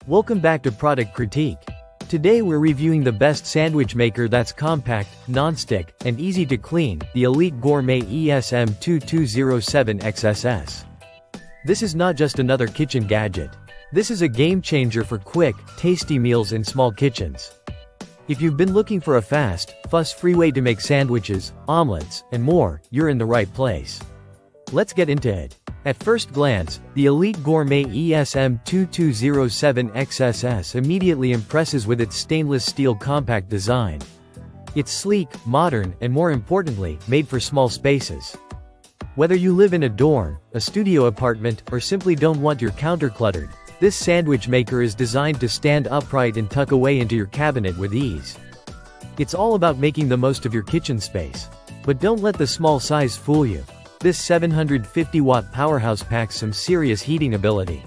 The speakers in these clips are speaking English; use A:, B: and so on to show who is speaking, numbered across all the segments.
A: Welcome back to Product Critique. Today we're reviewing the best sandwich maker that's compact, non-stick, and easy to clean, the Elite Gourmet ESM2207XSS. This is not just another kitchen gadget. This is a game changer for quick, tasty meals in small kitchens. If you've been looking for a fast, fuss-free way to make sandwiches, omelets, and more, you're in the right place. Let's get into it. At first glance, the Elite Gourmet ESM2207XSS immediately impresses with its stainless steel compact design. It's sleek, modern, and more importantly, made for small spaces. Whether you live in a dorm, a studio apartment, or simply don't want your counter cluttered, this sandwich maker is designed to stand upright and tuck away into your cabinet with ease. It's all about making the most of your kitchen space. But don't let the small size fool you. This 750-watt powerhouse packs some serious heating ability.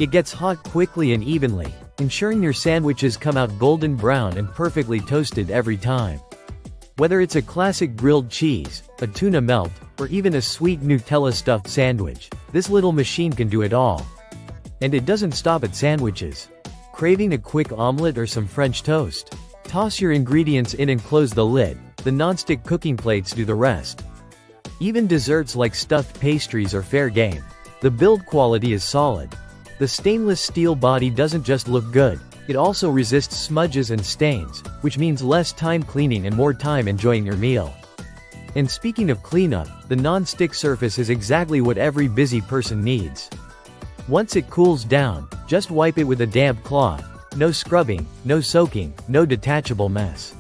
A: It gets hot quickly and evenly, ensuring your sandwiches come out golden brown and perfectly toasted every time. Whether it's a classic grilled cheese, a tuna melt, or even a sweet Nutella-stuffed sandwich, this little machine can do it all. And it doesn't stop at sandwiches. Craving a quick omelet or some French toast? Toss your ingredients in and close the lid. The non-stick cooking plates do the rest. Even desserts like stuffed pastries are fair game. The build quality is solid. The stainless steel body doesn't just look good, it also resists smudges and stains, which means less time cleaning and more time enjoying your meal. And speaking of cleanup, the non-stick surface is exactly what every busy person needs. Once it cools down, just wipe it with a damp cloth. No scrubbing, no soaking, no detachable mess.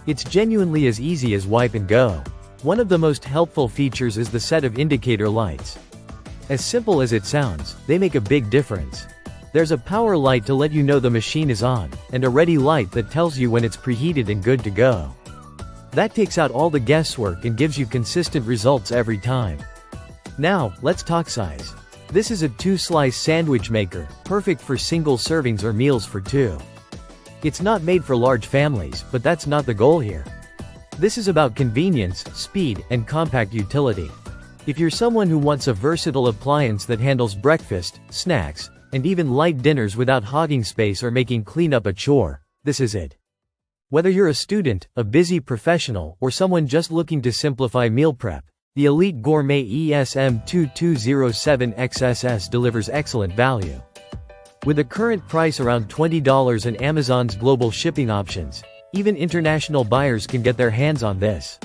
A: It's genuinely as easy as wipe and go. One of the most helpful features is the set of indicator lights. As simple as it sounds, they make a big difference. There's a power light to let you know the machine is on, and a ready light that tells you when it's preheated and good to go. That takes out all the guesswork and gives you consistent results every time. Now, let's talk size. This is a 2-slice sandwich maker, perfect for single servings or meals for two. It's not made for large families, but that's not the goal here. This is about convenience, speed, and compact utility. If you're someone who wants a versatile appliance that handles breakfast, snacks, and even light dinners without hogging space or making cleanup a chore, this is it. Whether you're a student, a busy professional, or someone just looking to simplify meal prep, the Elite Gourmet ESM2207XSS delivers excellent value. With a current price around $20 and Amazon's global shipping options, even international buyers can get their hands on this.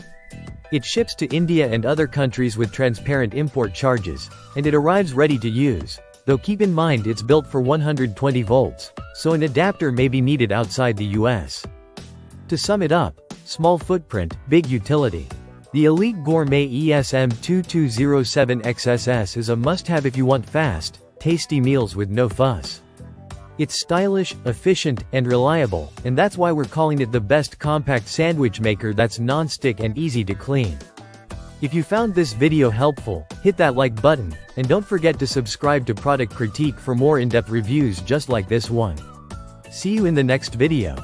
A: It ships to India and other countries with transparent import charges, and it arrives ready to use, though keep in mind it's built for 120 volts, so an adapter may be needed outside the US. To sum it up, small footprint, big utility. The Elite Gourmet ESM2207XSS is a must-have if you want fast, tasty meals with no fuss. It's stylish, efficient, and reliable, and that's why we're calling it the best compact sandwich maker that's non-stick and easy to clean. If you found this video helpful, hit that like button, and don't forget to subscribe to Product Critique for more in-depth reviews just like this one. See you in the next video.